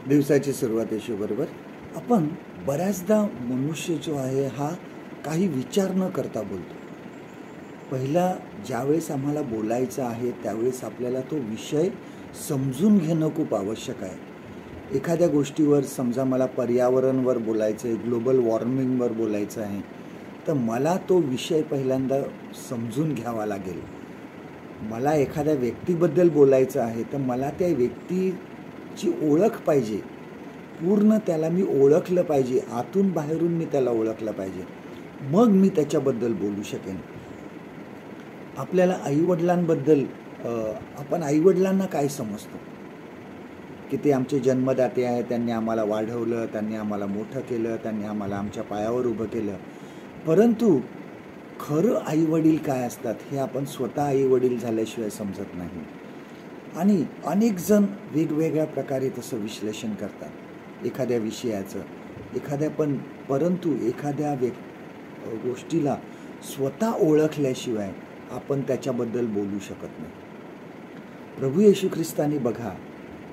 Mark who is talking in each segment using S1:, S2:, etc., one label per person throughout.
S1: दिवसाची सुरुवात येशूबरोबर. आपण बऱ्याचदा मनुष्य जो आहे हा काही विचार न करता बोलतो. पहिला ज्यावेळेस आम्हाला बोलायचं आहे त्यावेळेस आपल्याला तो विषय समजून घेणं खूप आवश्यक आहे. एखाद्या गोष्टीवर समजा मला पर्यावरणवर बोलायचं आहे, ग्लोबल वॉर्मिंगवर बोलायचं आहे, तर मला तो विषय पहिल्यांदा समजून घ्यावा लागेल. मला एखाद्या व्यक्तीबद्दल बोलायचं आहे तर मला त्या व्यक्तीची ओळख पाहिजे. पूर्ण त्याला मी ओळखलं पाहिजे, आतून बाहेरून मी त्याला ओळखलं पाहिजे, मग मी त्याच्याबद्दल बोलू शकेन. आपल्याला आईवडिलांबद्दल आपण आईवडिलांना काय समजतो की ते आमचे जन्मदाते आहे, त्यांनी आम्हाला वाढवलं, त्यांनी आम्हाला मोठं केलं, त्यांनी आम्हाला आमच्या पायावर उभं केलं. परंतु खरं आईवडील काय असतात हे आपण स्वतः आईवडील झाल्याशिवाय समजत नाही. आणि अनेक जण वेगवेगळ्या प्रकारे तसं विश्लेषण करतात एखाद्या विषयाचं, परंतु एखाद्या गोष्टीला स्वतः ओळखल्याशिवाय आपण त्याच्याबद्दल बोलू शकत नाही. प्रभू येशू ख्रिस्तानी बघा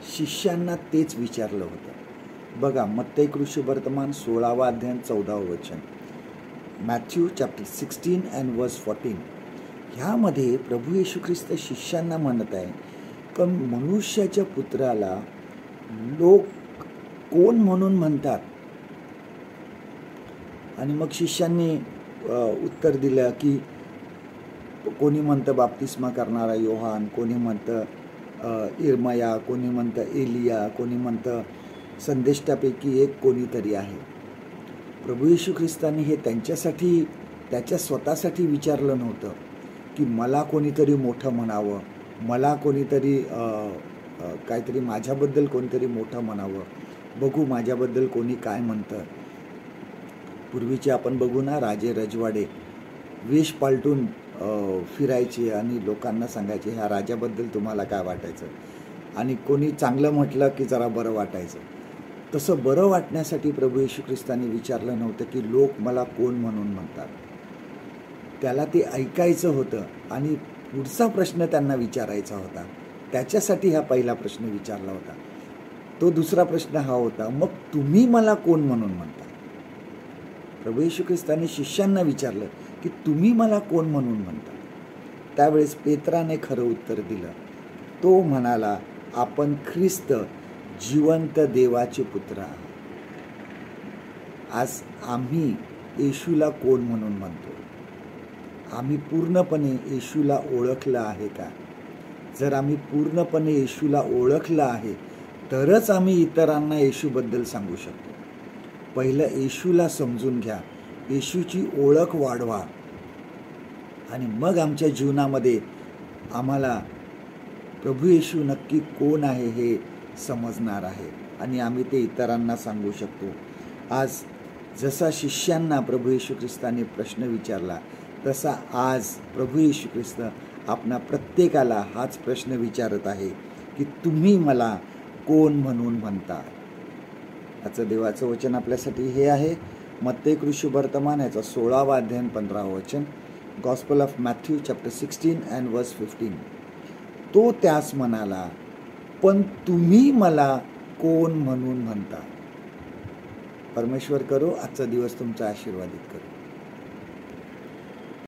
S1: शिष्यांना तेच विचारलं होतं. बघा मत्तई कृष्णवर्तमान 16 अध्याय 14 वचन, मॅथ्यू चॅप्टर 16 and verse 14. ह्यामध्ये प्रभू येशू ख्रिस्त शिष्यांना म्हणत आहे की मनुष्याच्या पुत्राला लोक कोण म्हणून म्हणतात. आणि मग शिष्यांनी उत्तर दिलं की कोणी म्हणतं बाप्तिस्मा करणारा योहान, कोणी म्हणतं इर्मया, कोणी म्हणतं एलिया, कोणी म्हणतं संदेष्टापैकी एक कोणीतरी आहे. प्रभू येशू ख्रिस्तांनी हे त्याच्या स्वतःसाठी विचारलं नव्हतं की मला कोणीतरी मोठं म्हणावं, मला कोणीतरी काहीतरी माझ्याबद्दल कोणीतरी मोठं म्हणावं, बघू माझ्याबद्दल कोणी काय म्हणतं. पूर्वीचे आपण बघू ना, राजे रजवाडे वेश पालटून फिरायचे आणि लोकांना सांगायचे ह्या राजाबद्दल तुम्हाला काय वाटायचं, आणि कोणी चांगलं म्हटलं की जरा बरं वाटायचं. तसं बरं वाटण्यासाठी प्रभू येशू ख्रिस्तांनी विचारलं नव्हतं की लोक मला कोण म्हणून म्हणतात. त्याला ते ऐकायचं होतं आणि पुढचा प्रश्न त्यांना विचारायचा होता. त्याच्यासाठी हा पहिला प्रश्न विचारला होता. तो दुसरा प्रश्न हा होता, मग तुम्ही मला कोण म्हणून म्हणता. प्रभू येशू ख्रिस्तांनी शिष्यांना विचारलं की तुम्ही मला कोण म्हणून म्हणता. त्यावेळेस पेत्राने खरं उत्तर दिलं. तो म्हणाला, आपण ख्रिस्त जिवंत देवाचे पुत्र आहात. आज आम्ही येशूला कोण म्हणून म्हणतो? आम्ही पूर्णपणे येशूला ओळखलं आहे का? जर आम्ही पूर्णपणे येशूला ओळखलं आहे तरच आम्ही इतरांना येशूबद्दल सांगू शकतो. पहिलं येशूला समजून घ्या, येशूची ओळख वाढवा, आणि मग आमच्या जीवनामध्ये आम्हाला प्रभू येशू नक्की कोण आहे हे समजणार आहे आणि आम्ही ते इतरांना सांगू शकतो. आज जसा शिष्यांना प्रभू येशू ख्रिस्ताने प्रश्न विचारला तसा आज प्रभू येशू ख्रिस्त आपणा प्रत्येकाला हाच प्रश्न विचारत आहे की तुम्ही मला कोण म्हणून म्हणता. आजचं देवाचं वचन आपल्यासाठी हे आहे मत्तई कृष्णवर्तमान याचा 16 अध्याय 15 वचन, gospel of Matthew chapter 16 and verse 15. तो त्यास म्हणाला, पण तुम्ही मला कोण म्हणून म्हणता. परमेश्वर करो आजचा दिवस तुमचा आशीर्वादित करो.